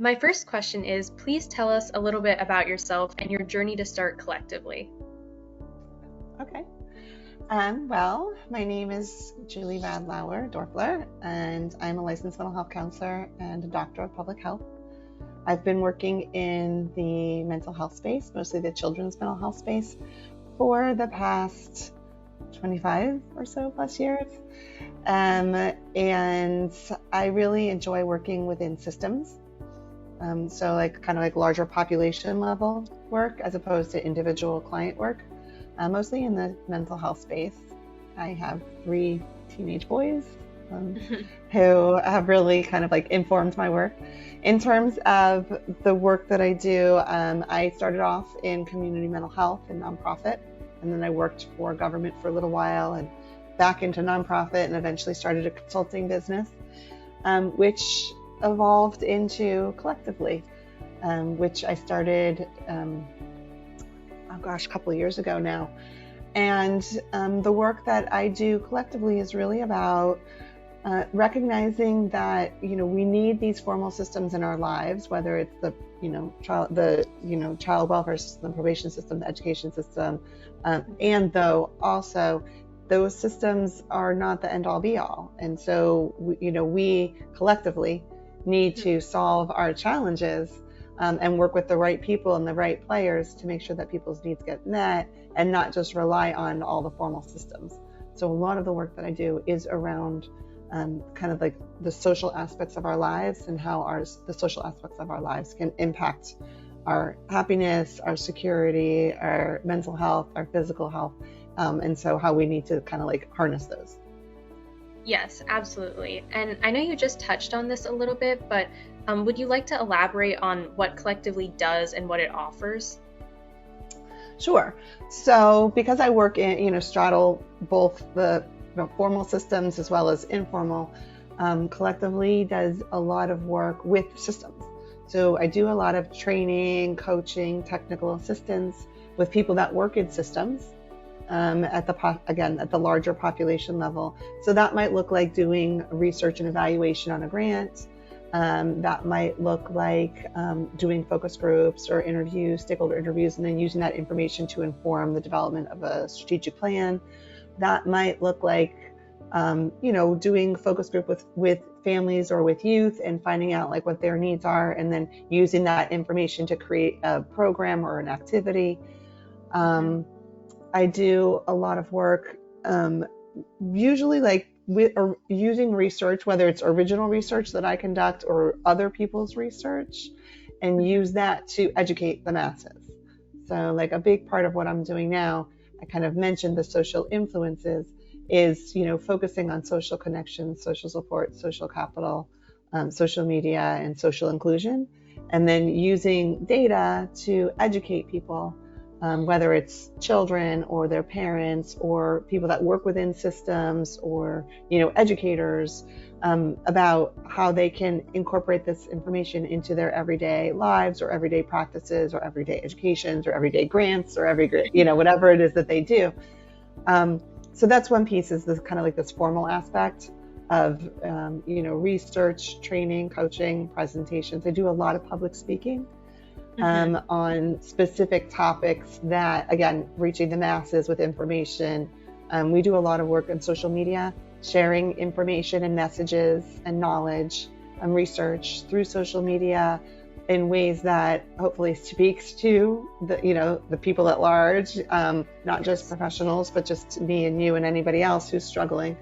My first question is, please tell us a little bit about yourself and your journey to start Collectively. Okay. Well, my name is Julie Radlauer Dorfler, and I'm a licensed mental health counselor and a doctor of public health. I've been working in the mental health space, mostly the children's mental health space, for the past 25 or so plus years. And I really enjoy working within systems. So kind of larger population level work as opposed to individual client work. Mostly in the mental health space. I have 3 teenage boys who have really kind of informed my work. In terms of the work that I do, I started off in community mental health and nonprofit, and then I worked for government for a little while and back into nonprofit, and eventually started a consulting business, which evolved into Collectively, which I started a couple of years ago now. And the work that I do collectively is really about recognizing that we need these formal systems in our lives, whether it's the child welfare system, the probation system, the education system, and though also those systems are not the end all be all. And so we collectively need to solve our challenges and work with the right people and the right players to make sure that people's needs get met and not just rely on all the formal systems. So a lot of the work that I do is around kind of the social aspects of our lives and how the social aspects of our lives can impact our happiness, our security, our mental health, our physical health, and so how we need to kind of harness those. Yes, absolutely. And I know you just touched on this a little bit, but would you like to elaborate on what Collectively does and what it offers? Sure. So because I work in, straddle both the formal systems as well as informal, Collectively does a lot of work with systems. So I do a lot of training, coaching, technical assistance with people that work in systems. At the larger population level. So that might look like doing research and evaluation on a grant. That might look like doing focus groups or stakeholder interviews, and then using that information to inform the development of a strategic plan. That might look like, doing focus group with families or with youth and finding out what their needs are, and then using that information to create a program or an activity. I do a lot of work, usually using research, whether it's original research that I conduct or other people's research, and use that to educate the masses. So a big part of what I'm doing now, I kind of mentioned the social influences, is focusing on social connections, social support, social capital, social media, and social inclusion, and then using data to educate people. Whether it's children or their parents or people that work within systems or, educators, about how they can incorporate this information into their everyday lives or everyday practices or everyday educations or everyday grants or whatever it is that they do. So that's one piece, is this kind of this formal aspect of, research, training, coaching, presentations. I do a lot of public speaking. On specific topics that, again, reaching the masses with information. We do a lot of work on social media, sharing information and messages and knowledge and research through social media in ways that hopefully speaks to the people at large, not just professionals, but just me and you and anybody else who's struggling.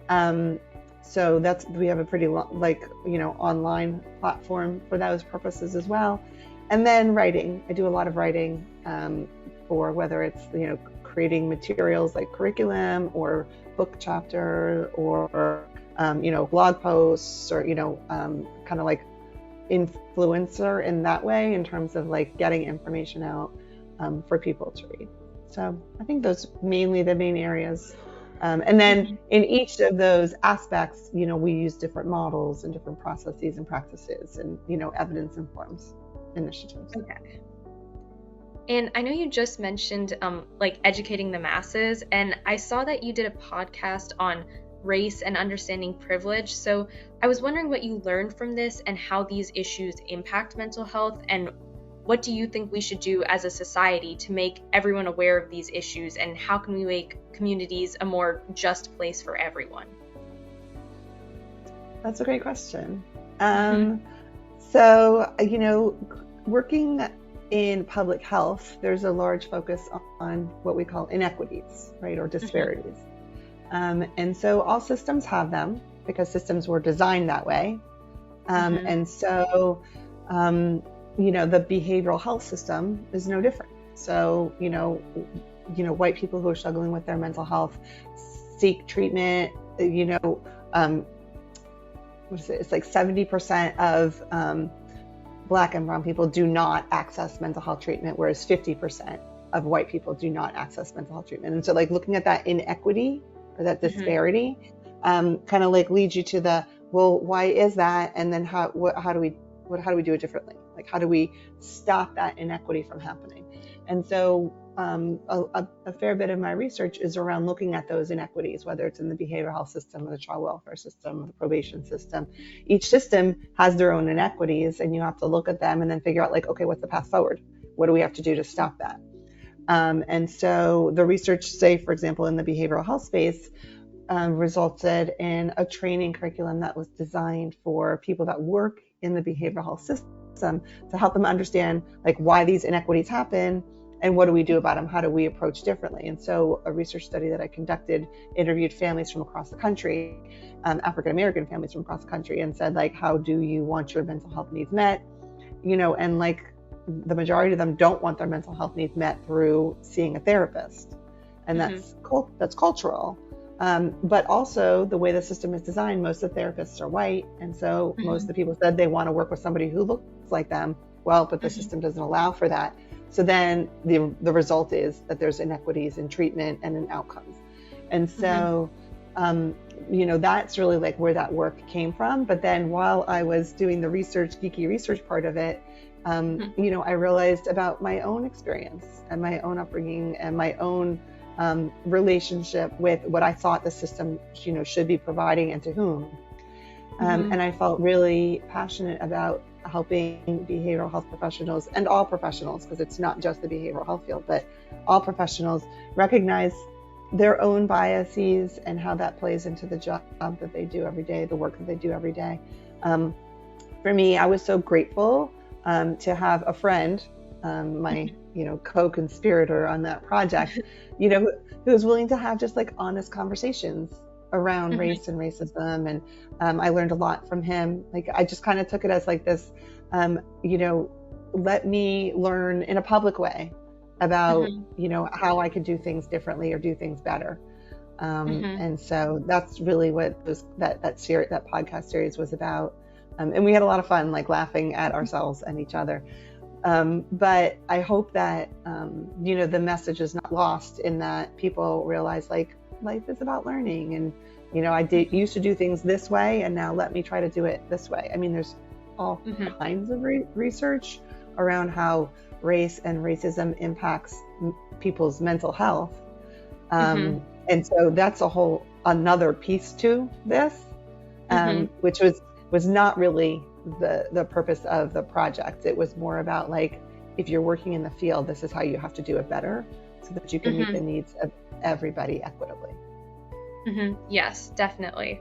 So we have a pretty online platform for those purposes as well. And then writing. I do a lot of writing for whether it's creating materials like curriculum or book chapter or blog posts or kind of influencer in that way, in terms of getting information out for people to read. So I think those mainly the main areas. And then in each of those aspects, we use different models and different processes and practices and evidence informs initiatives. Okay. And I know you just mentioned educating the masses, and I saw that you did a podcast on race and understanding privilege. So I was wondering what you learned from this and how these issues impact mental health, and what do you think we should do as a society to make everyone aware of these issues, and how can we make communities a more just place for everyone? That's a great question. So, working in public health, there's a large focus on what we call inequities, right, or disparities. And so all systems have them because systems were designed that way. And so, the behavioral health system is no different. So, white people who are struggling with their mental health seek treatment. It's like 70% of Black and brown people do not access mental health treatment, whereas 50% of white people do not access mental health treatment. And so, like, looking at that inequity or that disparity, kind of like leads you to the, well, why is that? And then how do we do it differently? Like, how do we stop that inequity from happening? And so a fair bit of my research is around looking at those inequities, whether it's in the behavioral health system or the child welfare system or the probation system. Each system has their own inequities, and you have to look at them and then figure out, like, okay, what's the path forward? What do we have to do to stop that? And so the research, say, for example, in the behavioral health space, resulted in a training curriculum that was designed for people that work in the behavioral health system to help them understand, like, why these inequities happen and what do we do about them? How do we approach differently? And so a research study that I conducted interviewed families from across the country, African-American families from across the country, and said, like, how do you want your mental health needs met? And like, the majority of them don't want their mental health needs met through seeing a therapist. And that's cultural. But also the way the system is designed, most of the therapists are white. And so most of the people said they want to work with somebody who looks like them. Well, but the system doesn't allow for that. So then the result is that there's inequities in treatment and in outcomes. And so, that's really like where that work came from. But then while I was doing the geeky research part of it, I realized about my own experience and my own upbringing and my own relationship with what I thought the system, should be providing and to whom. And I felt really passionate about helping behavioral health professionals and all professionals, because it's not just the behavioral health field, but all professionals recognize their own biases and how that plays into the job that they do every day, the work that they do every day. For me, I was so grateful to have a friend, my co-conspirator on that project, who was willing to have just like honest conversations around race and racism. And I learned a lot from him. Like, I just kind of took it as like this, let me learn in a public way about, how I could do things differently or do things better. And so that's really what that podcast series was about. And we had a lot of fun, like laughing at ourselves and each other. But I hope that, the message is not lost in that people realize, like, life is about learning. And, I used to do things this way, and now let me try to do it this way. I mean, there's all kinds of research around how race and racism impacts people's mental health. And so that's another piece to this, which was not really the purpose of the project. It was more about, like, if you're working in the field, this is how you have to do it better so that you can meet the needs of everybody equitably. Yes, definitely.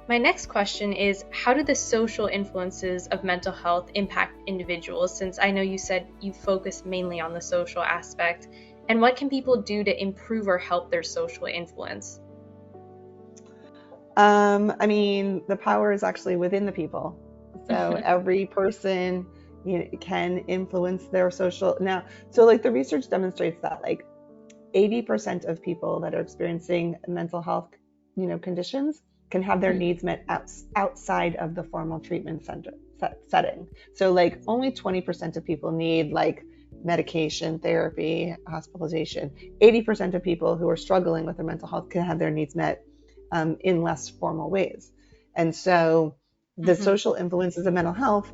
My next question is, how do the social influences of mental health impact individuals? Since I know you said you focus mainly on the social aspect, and what can people do to improve or help their social influence? I mean, the power is actually within the people. So every person can influence their social. Now, so like the research demonstrates that like 80% of people that are experiencing mental health, conditions can have their needs met outside of the formal treatment setting. So like only 20% of people need like medication, therapy, hospitalization. 80% of people who are struggling with their mental health can have their needs met in less formal ways. And so the social influences of mental health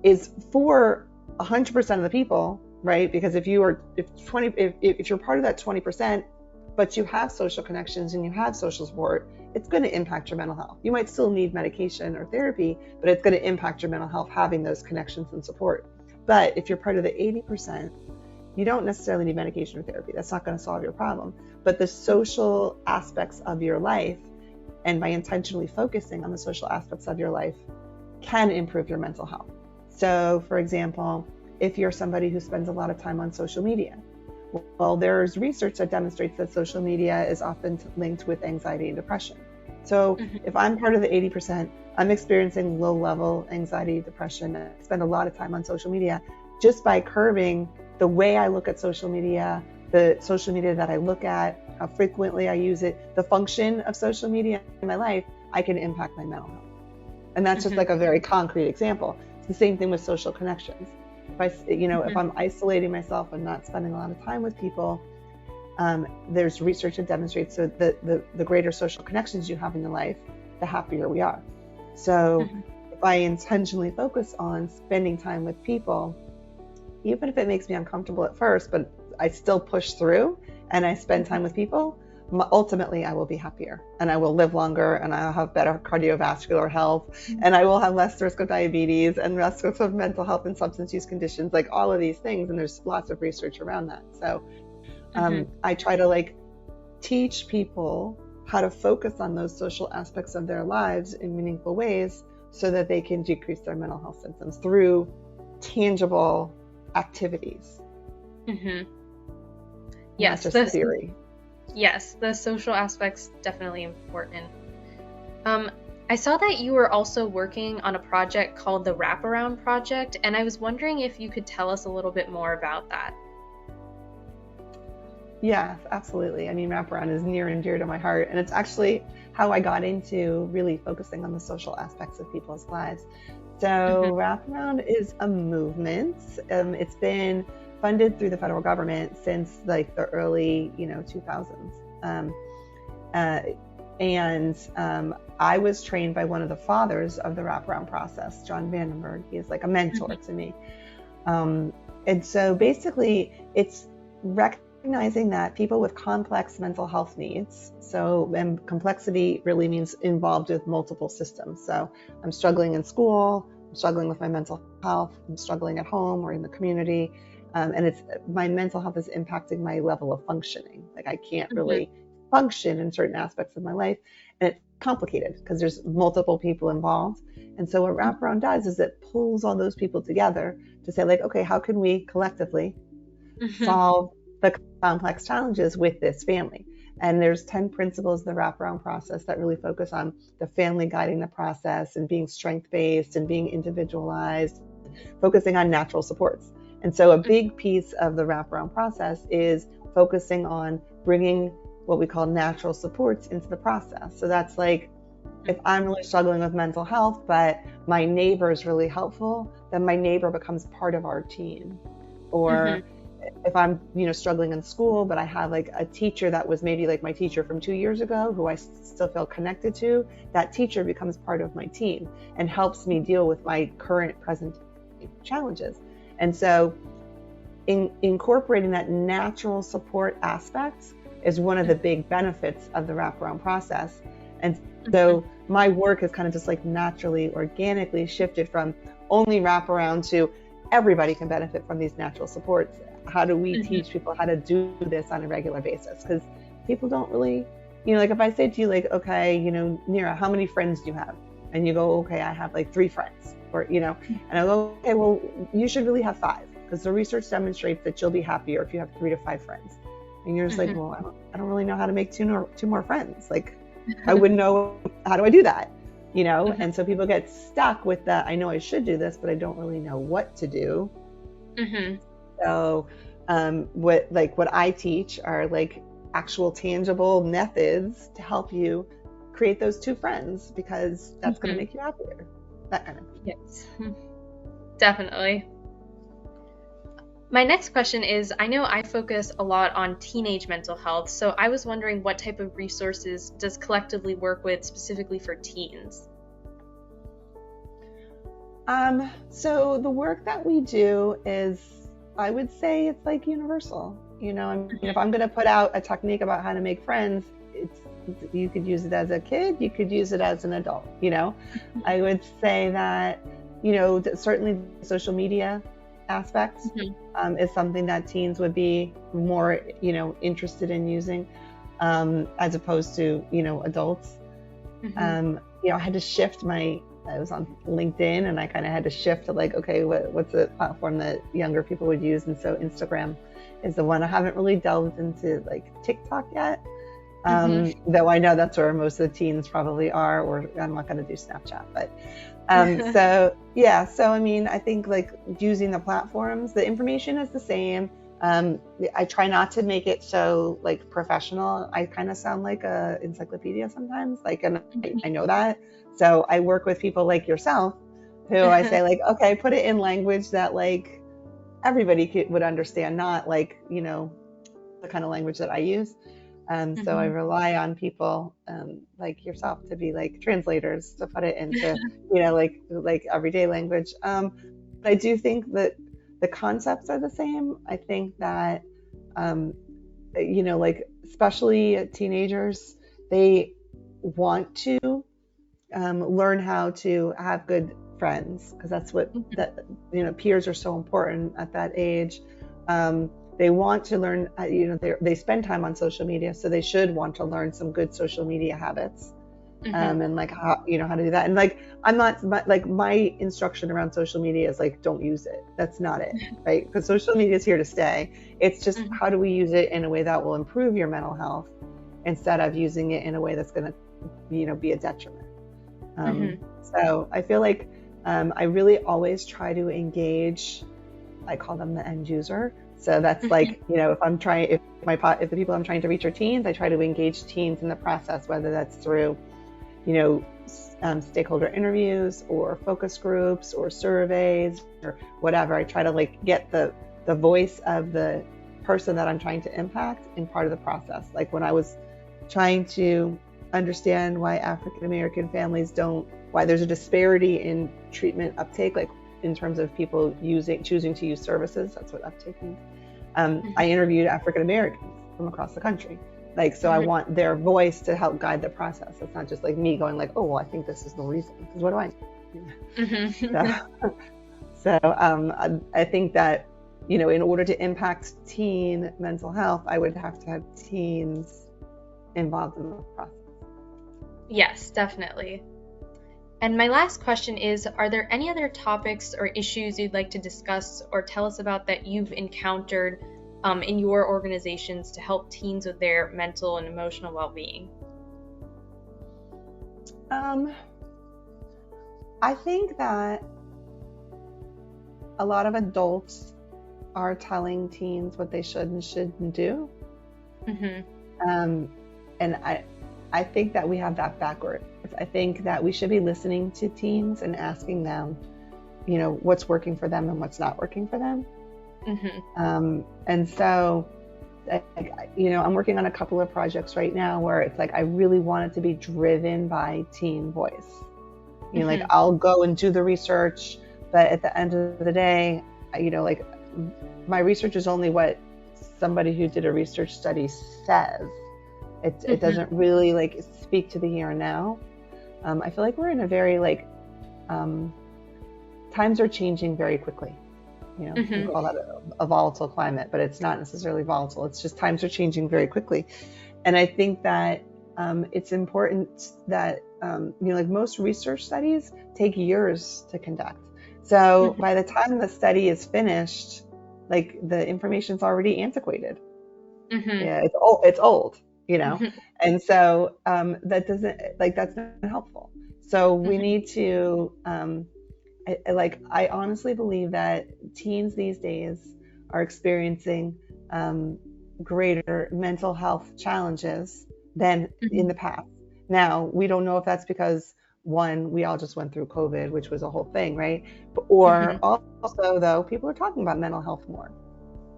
is for 100% of the people, right? Because if you're part of that 20%, but you have social connections and you have social support, it's going to impact your mental health. You might still need medication or therapy, but it's going to impact your mental health having those connections and support. But if you're part of the 80%, you don't necessarily need medication or therapy. That's not going to solve your problem. But the social aspects of your life, and by intentionally focusing on the social aspects of your life, can improve your mental health. So, for example, if you're somebody who spends a lot of time on social media, well, there's research that demonstrates that social media is often linked with anxiety and depression. So if I'm part of the 80%, I'm experiencing low-level anxiety, depression, and I spend a lot of time on social media. Just by curbing the way I look at social media, the social media that I look at, how frequently I use it, the function of social media in my life, I can impact my mental health. And that's just like a very concrete example. It's the same thing with social connections. If I'm isolating myself and not spending a lot of time with people, there's research that demonstrates so that the greater social connections you have in your life, the happier we are. So if I intentionally focus on spending time with people, even if it makes me uncomfortable at first, but I still push through and I spend time with people, ultimately I will be happier and I will live longer and I'll have better cardiovascular health and I will have less risk of diabetes and less risk of mental health and substance use conditions, like all of these things. And there's lots of research around that. So I try to teach people how to focus on those social aspects of their lives in meaningful ways so that they can decrease their mental health symptoms through tangible activities. Yes, not just theory. Yes, the social aspect's definitely important. I saw that you were also working on a project called the Wraparound Project, and I was wondering if you could tell us a little bit more about that. Yes, absolutely. I mean, wraparound is near and dear to my heart, and it's actually how I got into really focusing on the social aspects of people's lives. So wraparound is a movement. It's been funded through the federal government since the early 2000s. I was trained by one of the fathers of the wraparound process, John Vandenberg. He is like a mentor to me. And so basically it's recognizing that people with complex mental health needs, and complexity really means involved with multiple systems. So I'm struggling in school, I'm struggling with my mental health, I'm struggling at home or in the community. And my mental health is impacting my level of functioning. I can't really function in certain aspects of my life. And it's complicated because there's multiple people involved. And so what wraparound does is it pulls all those people together to say okay, how can we collectively solve the complex challenges with this family? And there's 10 principles of the wraparound process that really focus on the family guiding the process and being strength-based and being individualized, focusing on natural supports. And so a big piece of the wraparound process is focusing on bringing what we call natural supports into the process. So that's if I'm really struggling with mental health, but my neighbor is really helpful, then my neighbor becomes part of our team. Or if I'm, struggling in school, but I have a teacher that was maybe my teacher from 2 years ago, who I still feel connected to, that teacher becomes part of my team and helps me deal with my current present challenges. And so incorporating that natural support aspect is one of the big benefits of the wraparound process. And so my work has kind of just naturally, organically shifted from only wraparound to everybody can benefit from these natural supports. How do we teach people how to do this on a regular basis? Because people don't really, if I say to you, okay, Nira, how many friends do you have? And you go, okay, I have 3 friends. Or, and I go, okay, well, you should really have 5, because the research demonstrates that you'll be happier if you have 3 to 5 friends. And you're just well, I don't really know how to make two more friends. I wouldn't know, how do I do that? And so people get stuck with that. I know I should do this, but I don't really know what to do. So what I teach are actual tangible methods to help you create those 2 friends, because that's going to make you happier. That kind of thing. Yes, definitely. My next question is, I know I focus a lot on teenage mental health, so I was wondering what type of resources does Collectively work with specifically for teens? So the work that we do is, I would say it's universal. I mean, if I'm going to put out a technique about how to make friends, you could use it as a kid, you could use it as an adult. I would say that, certainly the social media aspect is something that teens would be more, interested in using, as opposed to, adults. I had to shift I was on LinkedIn, and I kind of had to shift to like, okay, what's a platform that younger people would use? And so Instagram is the one. I haven't really delved into like TikTok yet, though I know that's where most of the teens probably are, or I'm not going to do Snapchat, but so I mean, I think like using the platforms, the information is the same. I try not to make it so like professional. I kind of sound like a encyclopedia sometimes, and I know that. So I work with people like yourself who I say like, okay, put it in language that like everybody would understand, not like, the kind of language that I use. So I rely on people like yourself to be like translators, to put it into, like everyday language. But I do think that the concepts are the same. I think that, like especially teenagers, they want to learn how to have good friends, because that's what peers are so important at that age. They want to learn, they spend time on social media, so they should want to learn some good social media habits, and like how to do that. And like, I'm not like, my instruction around social media is like, don't use it. That's not it, right? Because social media is here to stay. It's just how do we use it in a way that will improve your mental health, instead of using it in a way that's going to, be a detriment. So I feel like I really always try to engage, I call them the end user. So that's like, if the people I'm trying to reach are teens, I try to engage teens in the process, whether that's through, stakeholder interviews or focus groups or surveys or whatever. I try to like get the voice of the person that I'm trying to impact in part of the process. Like when I was trying to understand why African American families why there's a disparity in treatment uptake, like in terms of people choosing to use services. That's what uptake means. I interviewed African Americans from across the country. Like, so I want their voice to help guide the process. It's not just like me going like, oh, well, I think this is the reason, because what do I know? So I think that, in order to impact teen mental health, I would have to have teens involved in the process. Yes, definitely. And my last question is, are there any other topics or issues you'd like to discuss or tell us about that you've encountered in your organizations to help teens with their mental and emotional well-being? I think that a lot of adults are telling teens what they should and shouldn't do. And I think that we have that backwards. I think that we should be listening to teens and asking them, what's working for them and what's not working for them. And so, I'm working on a couple of projects right now where it's like, I really want it to be driven by teen voice. Like I'll go and do the research, but at the end of the day, like my research is only what somebody who did a research study says. It doesn't really like speak to the here and now. I feel like we're in a very times are changing very quickly. We call that a volatile climate, but it's not necessarily volatile. It's just times are changing very quickly. And I think that it's important that, like most research studies take years to conduct. So by the time the study is finished, like the information's already antiquated. Yeah, it's old. And so that's not helpful. So we need to, I honestly believe that teens these days are experiencing greater mental health challenges than in the past. Now, we don't know if that's because, one, we all just went through COVID, which was a whole thing, right? Or also, though, people are talking about mental health more.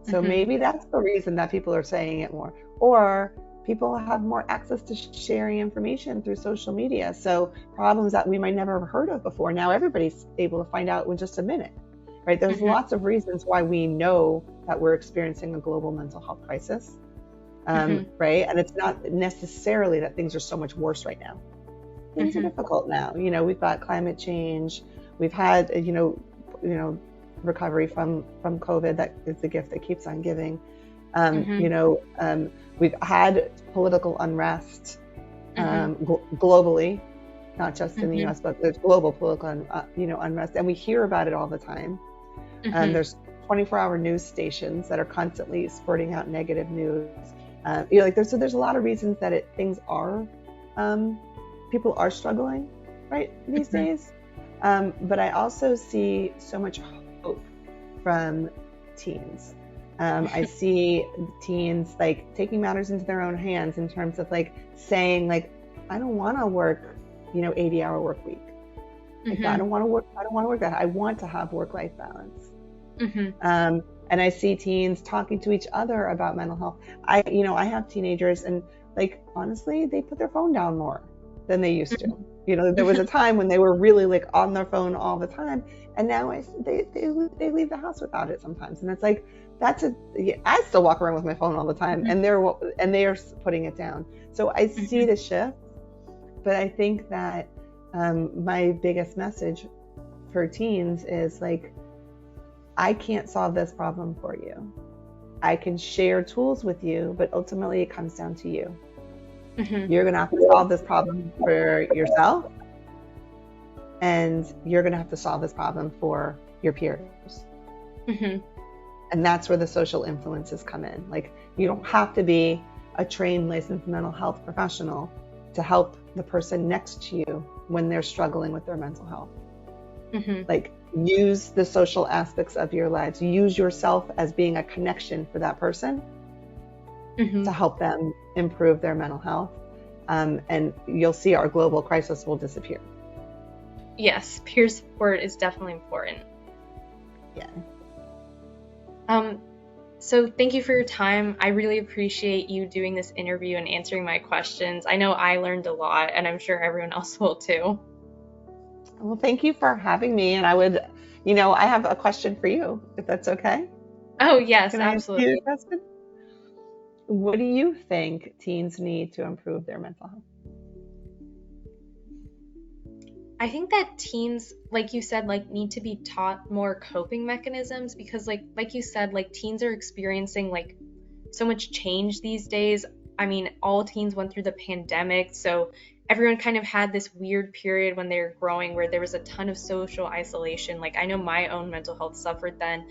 So maybe that's the reason that people are saying it more. Or people have more access to sharing information through social media. So problems that we might never have heard of before, now everybody's able to find out in just a minute. right? There's Mhm. lots of reasons why we know that we're experiencing a global mental health crisis, Mhm. right? And it's not necessarily that things are so much worse right now. Things are Mhm. difficult now. We've got climate change. We've had, recovery from COVID. That is the gift that keeps on giving. Mhm. We've had political unrest Mhm. globally, not just in the Mhm. U.S., but there's global political, unrest, and we hear about it all the time. Mhm. There's 24-hour news stations that are constantly spurting out negative news. There's a lot of reasons that things are, people are struggling, right, these Mhm. days. But I also see so much hope from teens. I see teens like taking matters into their own hands in terms of like saying like, I don't want to work, 80-hour work week. Like that. I Mhm. don't want to work. I don't want to work that. I want to have work-life balance. Mhm. And I see teens talking to each other about mental health. I have teenagers, and like honestly, they put their phone down more than they used to. There was a time when they were really like on their phone all the time, and now they leave the house without it sometimes, and it's like I still walk around with my phone all the time, Mhm. and they are putting it down. So I see Mhm. the shift, but I think that my biggest message for teens is like, I can't solve this problem for you. I can share tools with you, but ultimately it comes down to you. Mhm. You're going to have to solve this problem for yourself, and you're going to have to solve this problem for your peers. Mhm. And that's where the social influences come in. Like, you don't have to be a trained, licensed mental health professional to help the person next to you when they're struggling with their mental health. Mhm. Like, use the social aspects of your lives. Use yourself as being a connection for that person to Mhm. help them improve their mental health. And you'll see our global crisis will disappear. Yes, peer support is definitely important. Yeah. Um, so thank you for your time. I really appreciate you doing this interview and answering my questions. I know I learned a lot, and I'm sure everyone else will too. Well, thank you for having me. And I have a question for you, if that's okay. Oh, yes, Can I ask you a absolutely. question? What do you think teens need to improve their mental health? I think that teens, like you said, like need to be taught more coping mechanisms because like you said, like teens are experiencing like so much change these days. I mean, all teens went through the pandemic, so everyone kind of had this weird period when they were growing where there was a ton of social isolation. Like, I know my own mental health suffered then.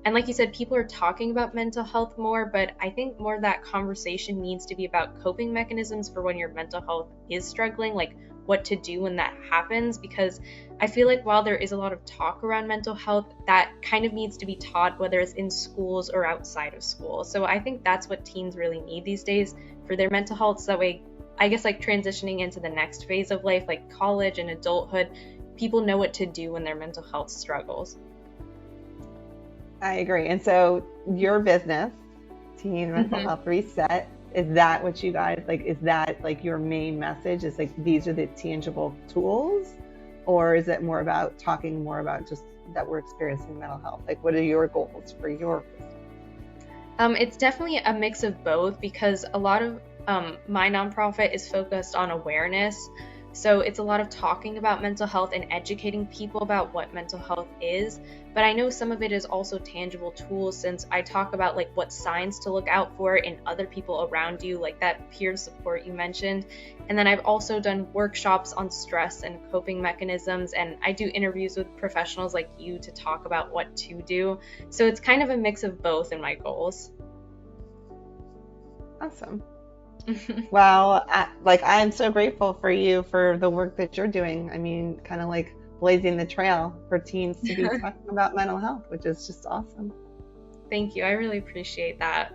And like you said, people are talking about mental health more, but I think more of that conversation needs to be about coping mechanisms for when your mental health is struggling, like what to do when that happens. Because I feel like while there is a lot of talk around mental health, that kind of needs to be taught, whether it's in schools or outside of school. So I think that's what teens really need these days for their mental health. So that way, I guess, like transitioning into the next phase of life, like college and adulthood, people know what to do when their mental health struggles. I agree. And so your business, Teen Mental Hmm. Health Reset, is that what you guys like? Is that like your main message? Is like these are the tangible tools? Or is it more about talking more about just that we're experiencing mental health? Like, what are your goals for your business? It's definitely a mix of both because a lot of my nonprofit is focused on awareness. So it's a lot of talking about mental health and educating people about what mental health is. But I know some of it is also tangible tools since I talk about like what signs to look out for in other people around you, like that peer support you mentioned. And then I've also done workshops on stress and coping mechanisms, and I do interviews with professionals like you to talk about what to do. So it's kind of a mix of both in my goals. Awesome. Well, I'm so grateful for you for the work that you're doing. I mean, kind of like blazing the trail for teens to be talking about mental health, which is just awesome. Thank you. I really appreciate that.